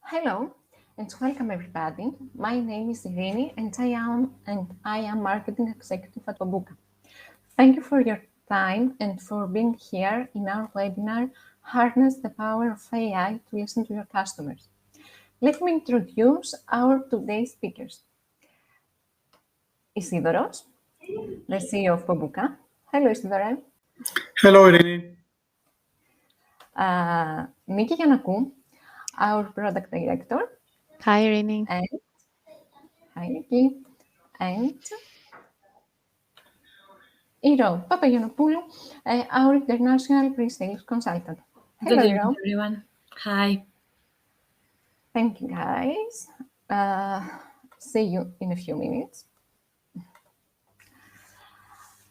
Hello and welcome everybody. My name is Irini and I am marketing executive at Publuca. Thank you for your time and for being here in our webinar, Harness the Power of AI to Listen to Your Customers. Let me introduce our today's speakers. Isidoros, the CEO of Publuca. Hello, Isidore. Hello, Irene. Nikki Yanakou, our product director. Hi, Irene. And hi, Nikki. And Iro Papagiannopoulou, our international pre-sales consultant. Hello, Good evening, Iro. everyone. Hi. Thank you, guys. See you in a few minutes.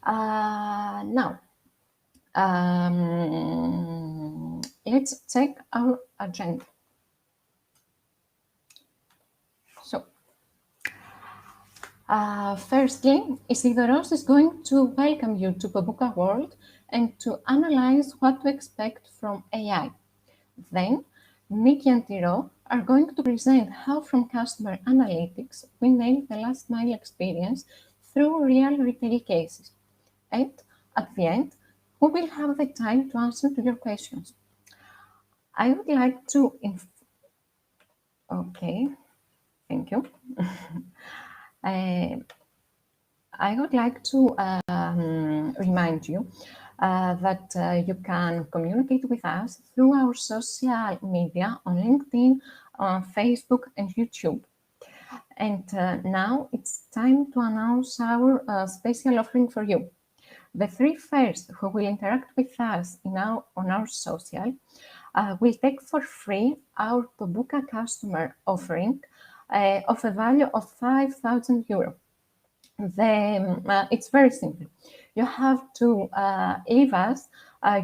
Now, let's check our agenda. So, firstly, Isidoros is going to welcome you to Publuca World and to analyze what to expect from AI. Then, Nikki and Tiro are going to present how from customer analytics we nail the last mile experience through real retail cases. And at the end, we will have the time to answer to your questions. I would like to okay, thank you. I would like to remind you that you can communicate with us through our social media on LinkedIn, on Facebook, and YouTube. And now it's time to announce our special offering for you. The three first who will interact with us on our social will take for free our Publuca customer offering of a value of 5,000 euro. It's very simple. You have to leave us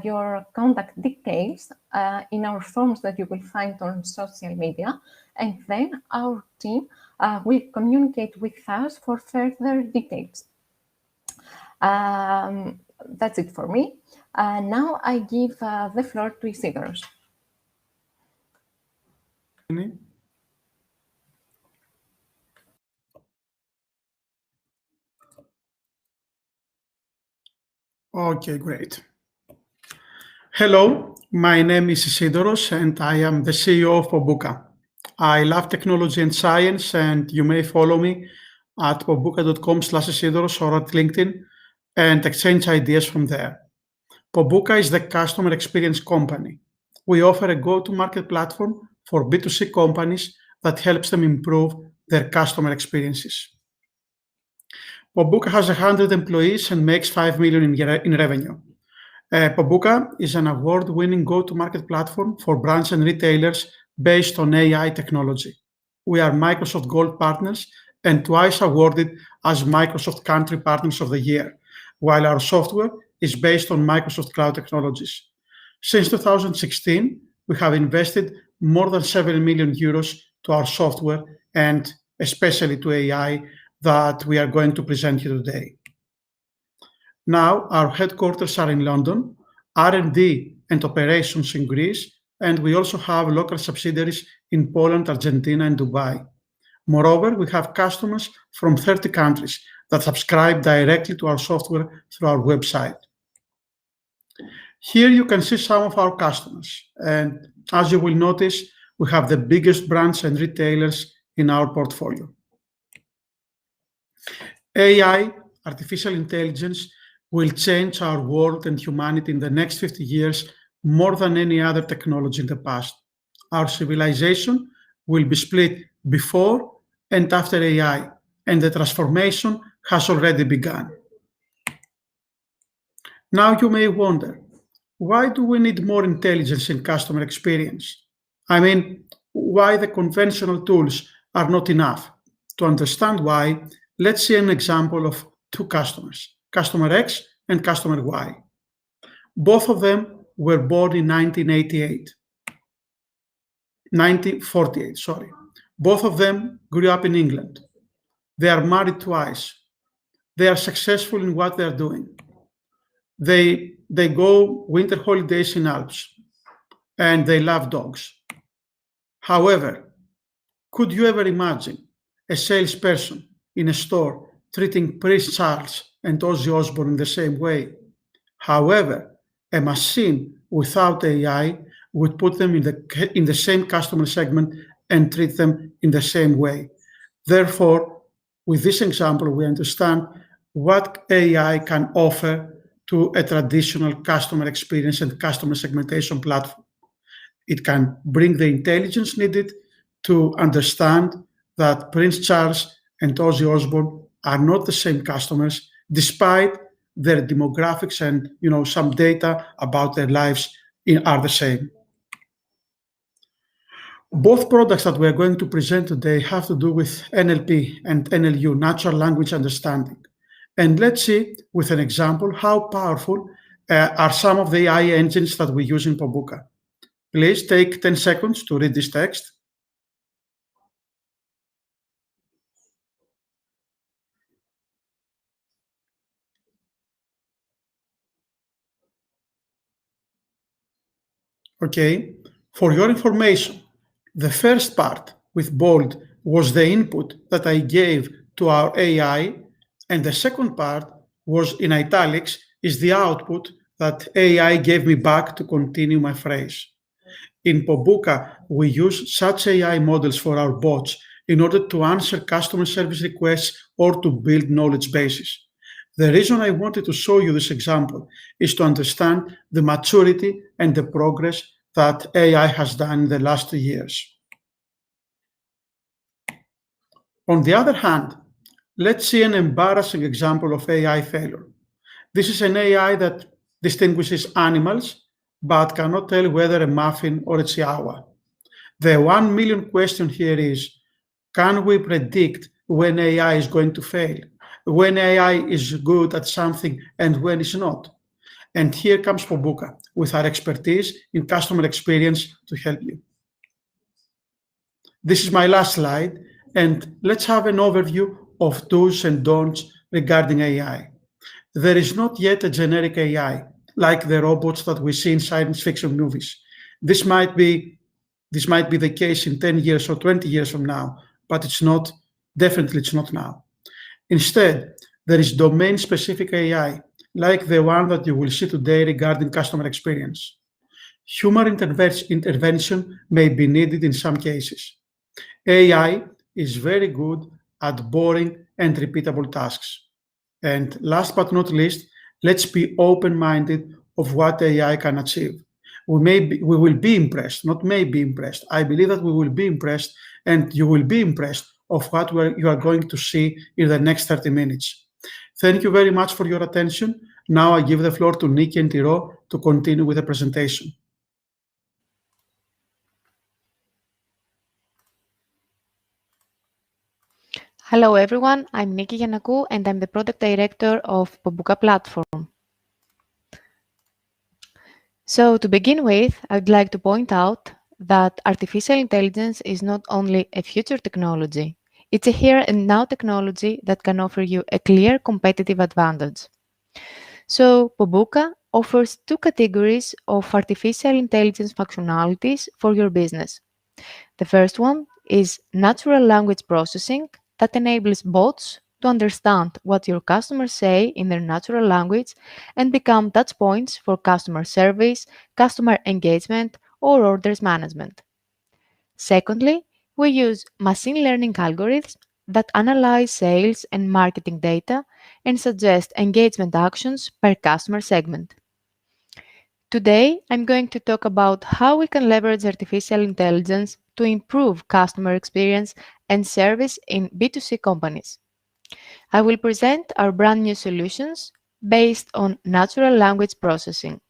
your contact details in our forms that you will find on social media, and then our team will communicate with us for further details. That's it for me. Now I give the floor to Isidoros. Okay, great. Hello, my name is Isidoros and I am the CEO of Publuca. I love technology and science, and you may follow me at publuca.com/Isidoros or at LinkedIn and exchange ideas from there. Publuca is the customer experience company. We offer a go-to-market platform for B2C companies that helps them improve their customer experiences. Publuca has 100 employees and makes 5 million in revenue. Publuca is an award-winning go-to-market platform for brands and retailers based on AI technology. We are Microsoft Gold partners and twice awarded as Microsoft Country Partners of the Year, while our software is based on Microsoft Cloud technologies. Since 2016, we have invested more than 7 million euros to our software and especially to AI that we are going to present you today. Now, our headquarters are in London, R&D and operations in Greece, and we also have local subsidiaries in Poland, Argentina, and Dubai. Moreover, we have customers from 30 countries that subscribe directly to our software through our website. Here you can see some of our customers, and as you will notice, we have the biggest brands and retailers in our portfolio. AI, artificial intelligence, will change our world and humanity in the next 50 years more than any other technology in the past. Our civilization will be split before and after AI, and the transformation has already begun. Now you may wonder, why do we need more intelligence in customer experience? I mean, why the conventional tools are not enough? To understand why, let's see an example of two customers, Customer X and Customer Y. Both of them were born in 1948, sorry. Both of them grew up in England. They are married twice. They are successful in what they are doing. They go winter holidays in Alps, and they love dogs. However, Could you ever imagine a salesperson in a store treating Prince Charles and Ozzy Osbourne in the same way? However, a machine without AI would put them in the same customer segment and treat them in the same way. Therefore, with this example, we understand what AI can offer to a traditional customer experience and customer segmentation platform. It can bring the intelligence needed to understand that Prince Charles and Ozzy Osbourne are not the same customers, despite their demographics and some data about their lives are the same. Both products that we are going to present today have to do with NLP and NLU, natural language understanding. And let's see with an example how powerful are some of the AI engines that we use in Publuca. Please take 10 seconds to read this text. Okay, for your information, the first part with bold was the input that I gave to our AI, and the second part was in italics is the output that AI gave me back to continue my phrase. In Publuca, we use such AI models for our bots in order to answer customer service requests or to build knowledge bases. The reason I wanted to show you this example is to understand the maturity and the progress that AI has done in the last 2 years. On the other hand, let's see an embarrassing example of AI failure. This is an AI that distinguishes animals but cannot tell whether a muffin or a chihuahua. The 1 million question here is, can we predict when AI is going to fail? When AI is good at something and when it's not? And here comes Publuca with our expertise in customer experience to help you. This is my last slide, and let's have an overview of do's and don'ts regarding AI. There is not yet a generic AI like the robots that we see in science fiction movies. This might be the case in 10 years or 20 years from now, but definitely it's not now. Instead, there is domain-specific AI, like the one that you will see today regarding customer experience. Human intervention may be needed in some cases. AI is very good at boring and repeatable tasks. And last but not least, let's be open-minded of what AI can achieve. We will be impressed, not may be impressed. I believe that we will be impressed, and you will be impressed of what you are going to see in the next 30 minutes. Thank you very much for your attention. Now I give the floor to Nikki and Tiro to continue with the presentation. Hello everyone, I'm Nikki Giannakou and I'm the Product Director of Publuca Platform. So to begin with, I'd like to point out that artificial intelligence is not only a future technology, it's a here and now technology that can offer you a clear competitive advantage. So Publuca offers 2 categories of artificial intelligence functionalities for your business. The first one is natural language processing that enables bots to understand what your customers say in their natural language and become touchpoints for customer service, customer engagement, or orders management. Secondly, we use machine learning algorithms that analyze sales and marketing data and suggest engagement actions per customer segment. Today, I'm going to talk about how we can leverage artificial intelligence to improve customer experience and service in B2C companies. I will present our brand new solutions based on natural language processing.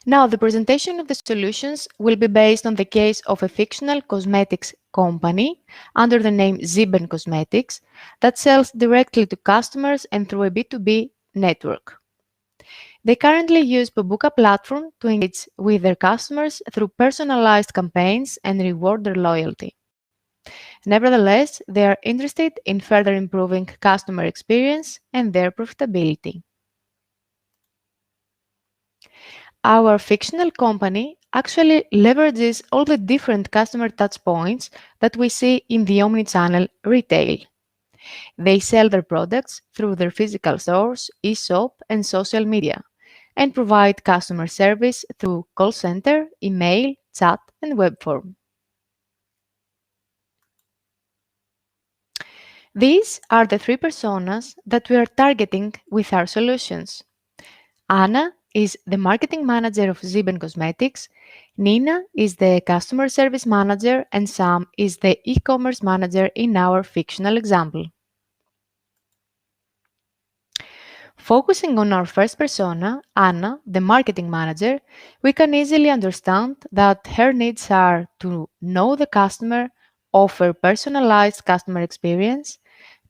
Now, the presentation of the solutions will be based on the case of a fictional cosmetics company under the name Zibben Cosmetics that sells directly to customers and through a B2B network. They currently use Publuca platform to engage with their customers through personalized campaigns and reward their loyalty. Nevertheless, they are interested in further improving customer experience and their profitability. Our fictional company actually leverages all the different customer touchpoints that we see in the omnichannel retail. They sell their products through their physical stores, e-shop, and social media, and provide customer service through call center, email, chat, and web form. These are the three personas that we are targeting with our solutions. Anna is the marketing manager of Zibben Cosmetics, Nina is the customer service manager, and Sam is the e-commerce manager in our fictional example. Focusing on our first persona, Anna, the marketing manager, we can easily understand that her needs are to know the customer, offer personalized customer experience,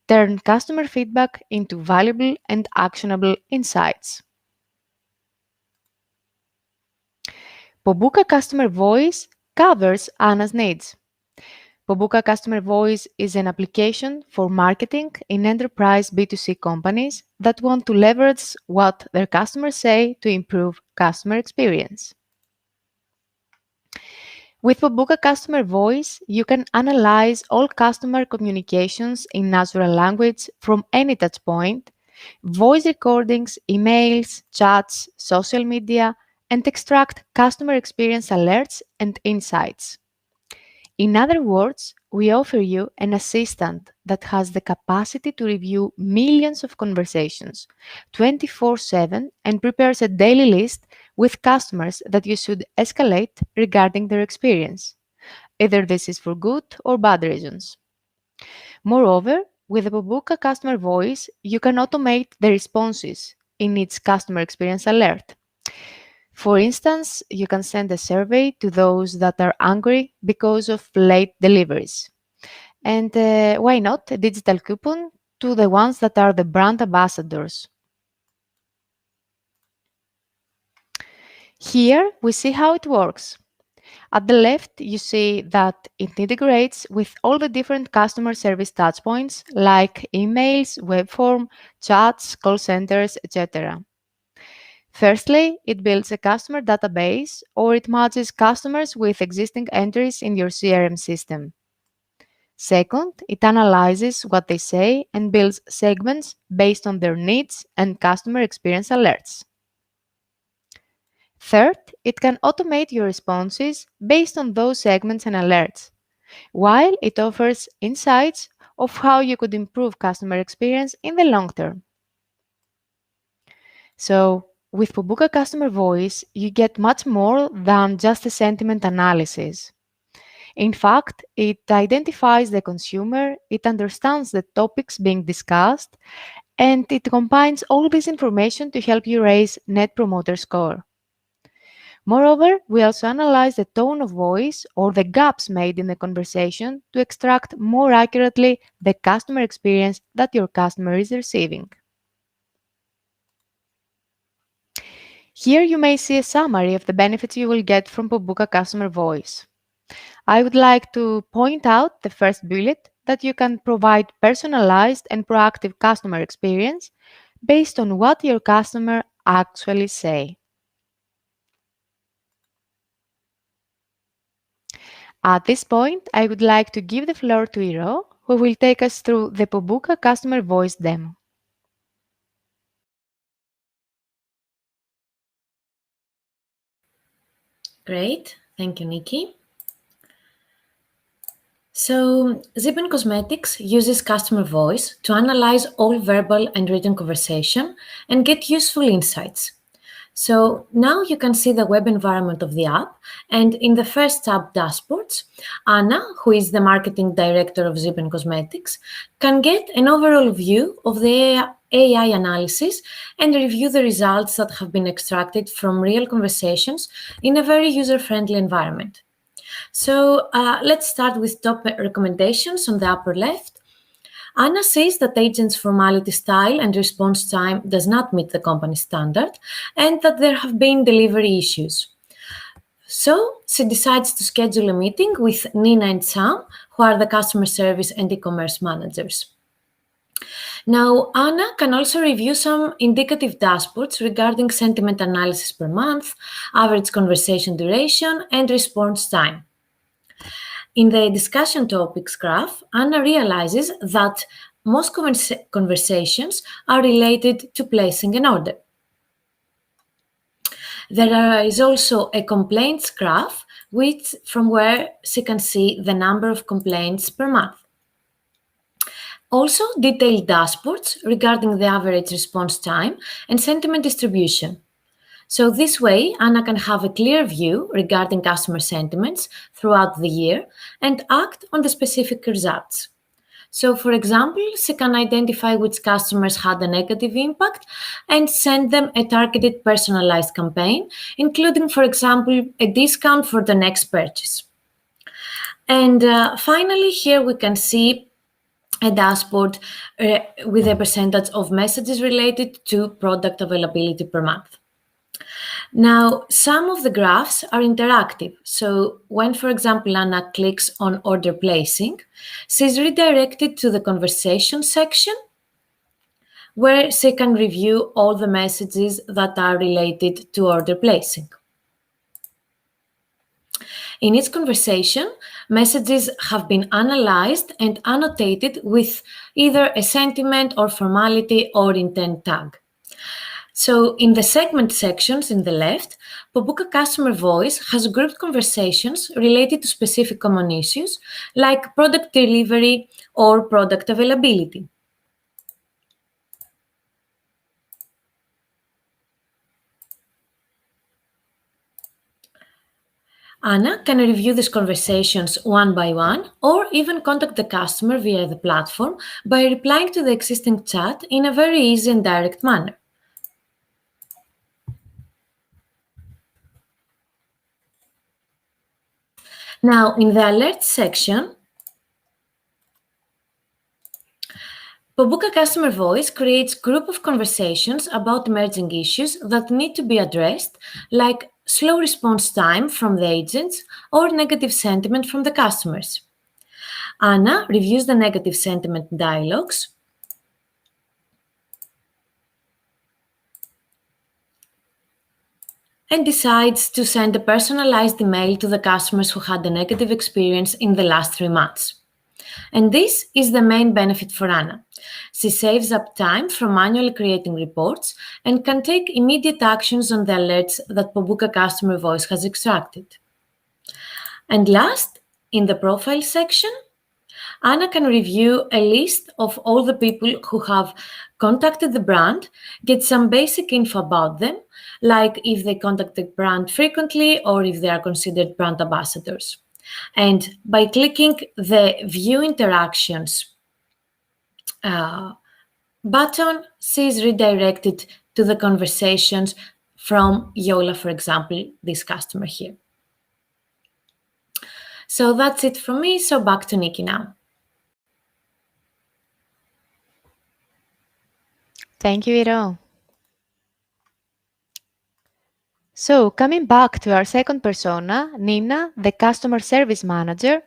turn customer feedback into valuable and actionable insights. Publuca Customer Voice covers Anna's needs. Publuca Customer Voice is an application for marketing in enterprise B2C companies that want to leverage what their customers say to improve customer experience. With Publuca Customer Voice, you can analyze all customer communications in natural language from any touchpoint, voice recordings, emails, chats, social media, and extract customer experience alerts and insights. In other words, we offer you an assistant that has the capacity to review millions of conversations 24/7 and prepares a daily list with customers that you should escalate regarding their experience. Either this is for good or bad reasons. Moreover, with the Publuca Customer Voice, you can automate the responses in its customer experience alert. For instance, you can send a survey to those that are angry because of late deliveries. And why not a digital coupon to the ones that are the brand ambassadors? Here we see how it works. At the left, you see that it integrates with all the different customer service touchpoints like emails, web form, chats, call centers, etc. Firstly, it builds a customer database or it matches customers with existing entries in your CRM system. Second, it analyzes what they say and builds segments based on their needs and customer experience alerts. Third, it can automate your responses based on those segments and alerts, while it offers insights of how you could improve customer experience in the long term. So, with Publuca Customer Voice, you get much more than just a sentiment analysis. In fact, it identifies the consumer, it understands the topics being discussed, and it combines all this information to help you raise Net Promoter Score. Moreover, we also analyze the tone of voice or the gaps made in the conversation to extract more accurately the customer experience that your customer is receiving. Here you may see a summary of the benefits you will get from Publuca Customer Voice. I would like to point out the first bullet that you can provide personalized and proactive customer experience based on what your customer actually say. At this point, I would like to give the floor to Iro, who will take us through the Publuca Customer Voice demo. Great, thank you, Nikki. So, Zibben Cosmetics uses customer voice to analyze all verbal and written conversation and get useful insights. So now you can see the web environment of the app, and in the first tab, Dashboards, Anna, who is the marketing director of Zibben Cosmetics, can get an overall view of the AI analysis and review the results that have been extracted from real conversations in a very user-friendly environment. So let's start with top recommendations on the upper left. Anna says that agents' formality style and response time does not meet the company standard and that there have been delivery issues. So she decides to schedule a meeting with Nina and Sam, who are the customer service and e-commerce managers. Now, Anna can also review some indicative dashboards regarding sentiment analysis per month, average conversation duration, and response time. In the discussion topics graph, Anna realizes that most conversations are related to placing an order. There is also a complaints graph from where she can see the number of complaints per month. Also, detailed dashboards regarding the average response time and sentiment distribution. So this way, Anna can have a clear view regarding customer sentiments throughout the year and act on the specific results. So, for example, she can identify which customers had a negative impact and send them a targeted personalized campaign, including, for example, a discount for the next purchase. And finally, here we can see a dashboard with a percentage of messages related to product availability per month. Now, some of the graphs are interactive. So when, for example, Anna clicks on order placing, she's redirected to the conversation section where she can review all the messages that are related to order placing. In each conversation, messages have been analyzed and annotated with either a sentiment or formality or intent tag. So in the segment sections in the left, Publuca Customer Voice has grouped conversations related to specific common issues like product delivery or product availability. Anna can review these conversations one by one or even contact the customer via the platform by replying to the existing chat in a very easy and direct manner. Now, in the alerts section, Publuca Customer Voice creates group of conversations about emerging issues that need to be addressed, like slow response time from the agents or negative sentiment from the customers. Anna reviews the negative sentiment dialogues and decides to send a personalized email to the customers who had a negative experience in the last 3 months. And this is the main benefit for Anna. She saves up time from manually creating reports and can take immediate actions on the alerts that Publuca Customer Voice has extracted. And last, in the profile section, Anna can review a list of all the people who have contacted the brand, get some basic info about them, like if they contact the brand frequently or if they are considered brand ambassadors. And by clicking the View Interactions button, she is redirected to the conversations from Yola, for example, this customer here. So that's it from me. So back to Nikki now. Thank you, Iro. So, coming back to our second persona, Nina, the customer service manager,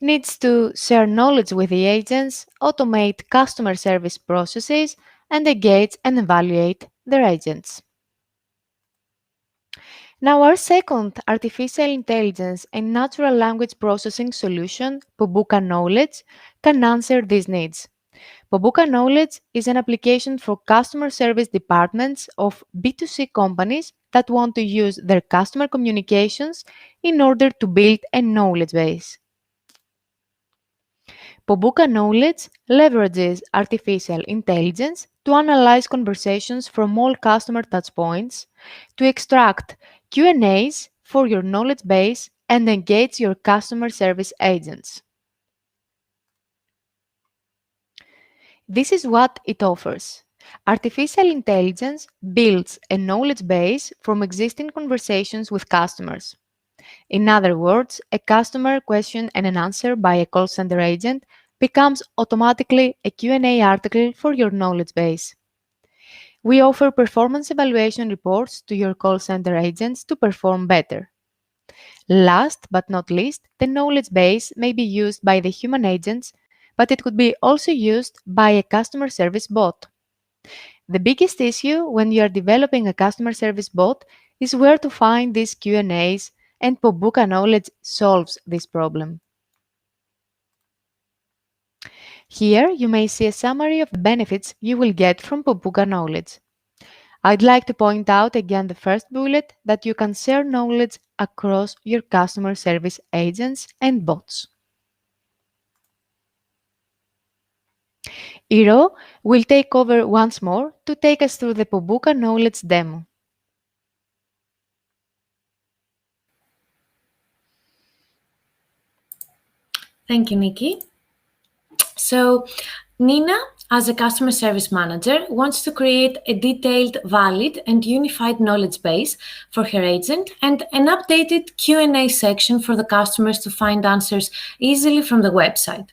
needs to share knowledge with the agents, automate customer service processes, and engage and evaluate their agents. Now, our second artificial intelligence and natural language processing solution, Publuca Knowledge, can answer these needs. Publuca Knowledge is an application for customer service departments of B2C companies that want to use their customer communications in order to build a knowledge base. Publuca Knowledge leverages artificial intelligence to analyze conversations from all customer touchpoints, to extract Q&As for your knowledge base and engage your customer service agents. This is what it offers. Artificial intelligence builds a knowledge base from existing conversations with customers. In other words, a customer question and an answer by a call center agent becomes automatically a Q&A article for your knowledge base. We offer performance evaluation reports to your call center agents to perform better. Last but not least, the knowledge base may be used by the human agents, but it could be also used by a customer service bot. The biggest issue when you are developing a customer service bot is where to find these Q&As, and Publuca Knowledge solves this problem. Here you may see a summary of the benefits you will get from Publuca Knowledge. I'd like to point out again the first bullet that you can share knowledge across your customer service agents and bots. Iro will take over once more to take us through the Publuca Knowledge demo. Thank you, Nikki. So, Nina, as a customer service manager, wants to create a detailed, valid, and unified knowledge base for her agent and an updated Q&A section for the customers to find answers easily from the website.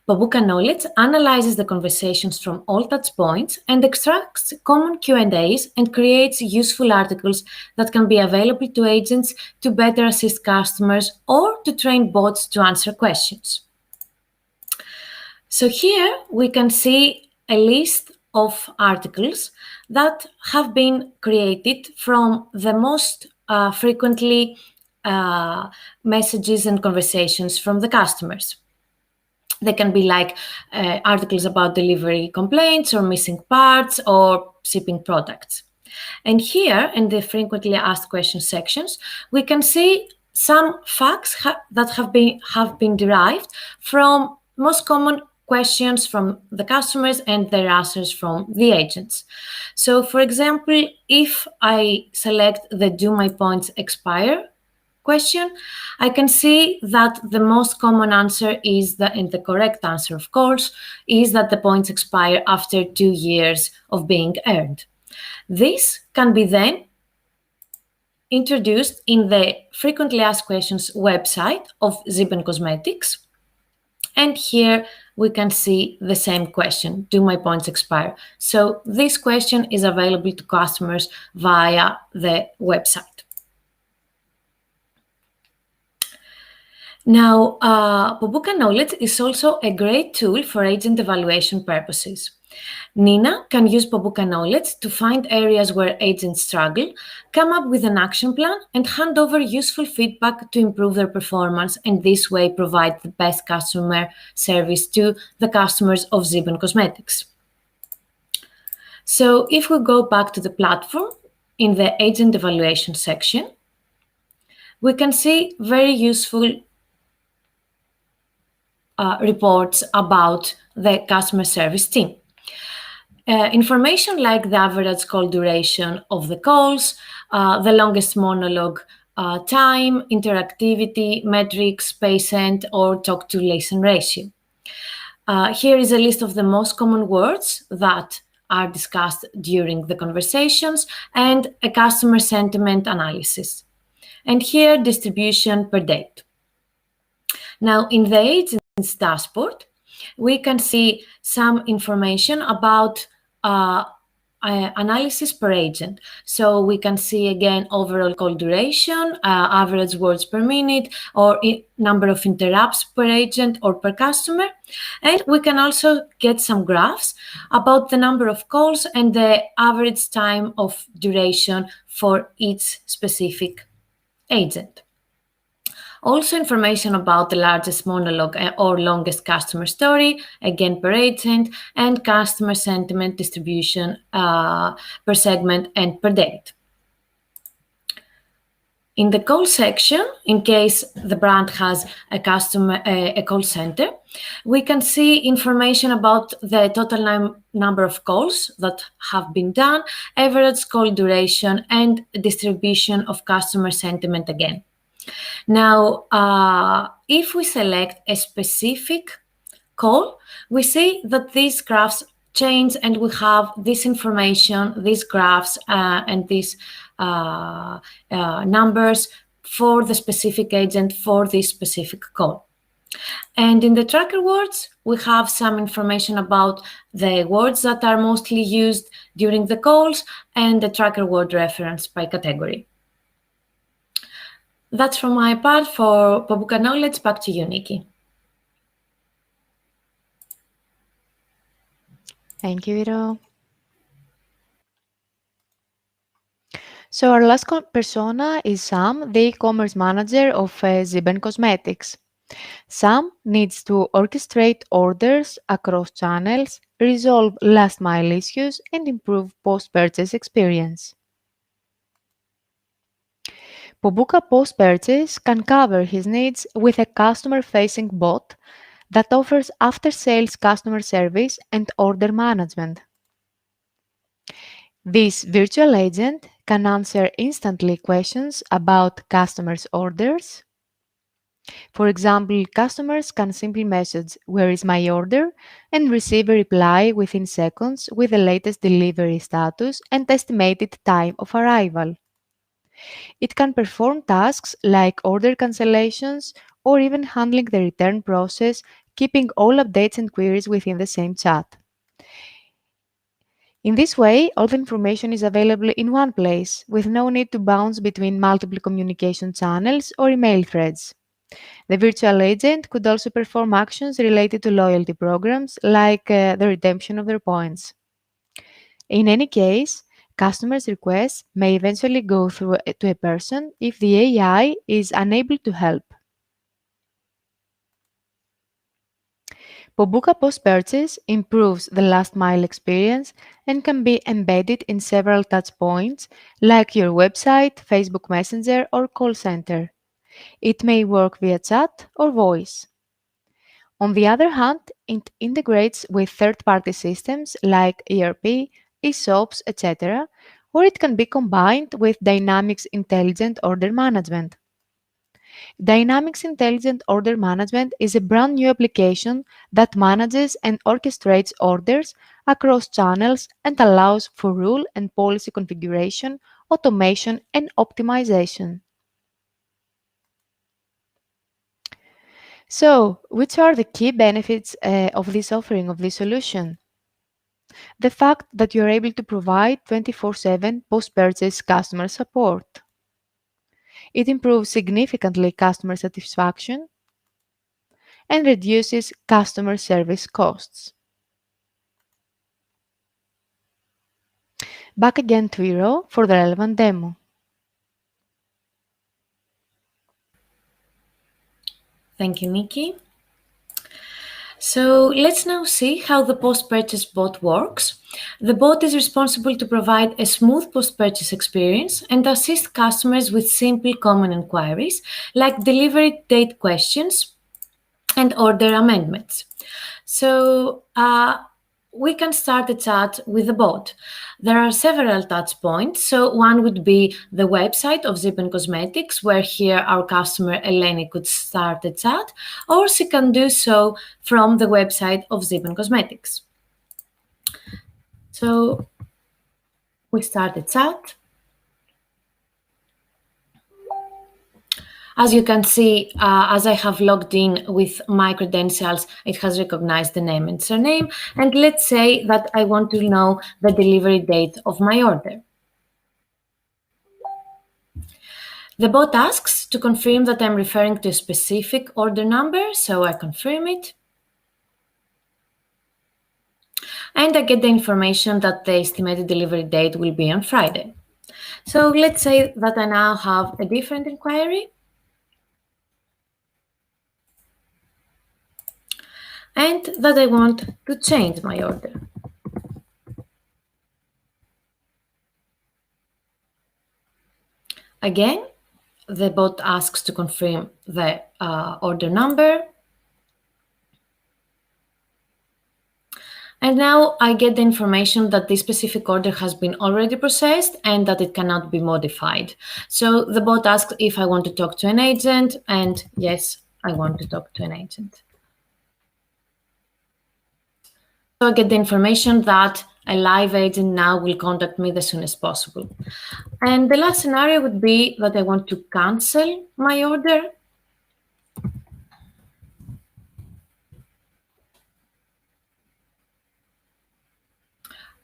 Publuca Knowledge analyzes the conversations from all touchpoints and extracts common Q&As and creates useful articles that can be available to agents to better assist customers or to train bots to answer questions. So here we can see a list of articles that have been created from the most frequently messages and conversations from the customers. They can be like articles about delivery complaints or missing parts or shipping products. And here in the frequently asked questions sections, we can see some facts that have been derived from most common questions from the customers and their answers from the agents. So for example, if I select the "Do my points expire?" question, I can see that the most common answer is that, and the correct answer, of course, is that the points expire after 2 years of being earned. This can be then introduced in the frequently asked questions website of Ziben Cosmetics. And here we can see the same question, do my points expire? So this question is available to customers via the website. Now, Publuca Knowledge is also a great tool for agent evaluation purposes. Nina can use Publuca Knowledge to find areas where agents struggle, come up with an action plan, and hand over useful feedback to improve their performance, and this way provide the best customer service to the customers of Ziben Cosmetics. So if we go back to the platform, in the agent evaluation section, we can see very useful reports about the customer service team. Information like the average call duration of the calls, the longest monologue time, interactivity, metrics, patient, or talk-to-listen ratio. Here is a list of the most common words that are discussed during the conversations and a customer sentiment analysis. And here, distribution per date. Now, in the agent's dashboard, we can see some information about analysis per agent. So we can see again overall call duration, average words per minute, or number of interrupts per agent or per customer. And we can also get some graphs about the number of calls and the average time of duration for each specific agent. Also information about the largest monologue or longest customer story, again per agent, and customer sentiment distribution per segment and per date. In the call section, in case the brand has a call center, we can see information about the total number of calls that have been done, average call duration, and distribution of customer sentiment again. Now, if we select a specific call, we see that these graphs change and we have this information, these graphs, and these numbers for the specific agent for this specific call. And in the tracker words, we have some information about the words that are mostly used during the calls and the tracker word reference by category. That's from my part for Publuca Knowledge. Back to you, Nikki. Thank you, Iro. So our last persona is Sam, the e-commerce manager of Ziben Cosmetics. Sam needs to orchestrate orders across channels, resolve last-mile issues, and improve post-purchase experience. Publuca post-purchase can cover his needs with a customer-facing bot that offers after-sales customer service and order management. This virtual agent can answer instantly questions about customers' orders. For example, customers can simply message, "Where is my order?" and receive a reply within seconds with the latest delivery status and estimated time of arrival. It can perform tasks like order cancellations or even handling the return process, keeping all updates and queries within the same chat. In this way, all the information is available in one place, with no need to bounce between multiple communication channels or email threads. The virtual agent could also perform actions related to loyalty programs, like the redemption of their points. In any case, customers' requests may eventually go through to a person if the AI is unable to help. Publuca post-purchase improves the last mile experience and can be embedded in several touchpoints like your website, Facebook Messenger, or call center. It may work via chat or voice. On the other hand, it integrates with third-party systems like ERP, eShops, etc., or it can be combined with Dynamics Intelligent Order Management. Dynamics Intelligent Order Management is a brand new application that manages and orchestrates orders across channels and allows for rule and policy configuration, automation, and optimization. So, which are the key benefits of this offering, of this solution? The fact that you're able to provide 24/7 post-purchase customer support. It improves significantly customer satisfaction and reduces customer service costs. Back again to Iro for the relevant demo. Thank you, Nikki. So let's now see how the post-purchase bot works. The bot is responsible to provide a smooth post-purchase experience and assist customers with simple common inquiries like delivery date questions and order amendments. So we can start a chat with the bot. There are several touch points. So one would be the website of Zipen Cosmetics, where here our customer Eleni could start a chat, or she can do so from the website of Zipen Cosmetics. So we start a chat. As you can see, as I have logged in with my credentials, it has recognized the name and surname. And let's say that I want to know the delivery date of my order. The bot asks to confirm that I'm referring to a specific order number, so I confirm it. And I get the information that the estimated delivery date will be on Friday. So let's say that I now have a different inquiry. And that I want to change my order. Again, the bot asks to confirm the order number. And now I get the information that this specific order has been already processed and that it cannot be modified. So the bot asks if I want to talk to an agent, and yes, I want to talk to an agent. So I get the information that a live agent now will contact me as soon as possible. And the last scenario would be that I want to cancel my order.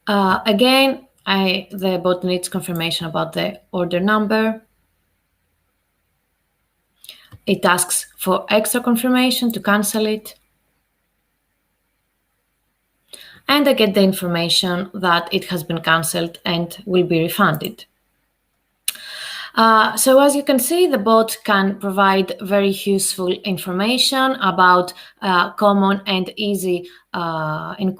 Again, the bot needs confirmation about the order number. It asks for extra confirmation to cancel it. and I get the information that it has been cancelled and will be refunded. So as you can see, the bot can provide very useful information about common and easy inquiries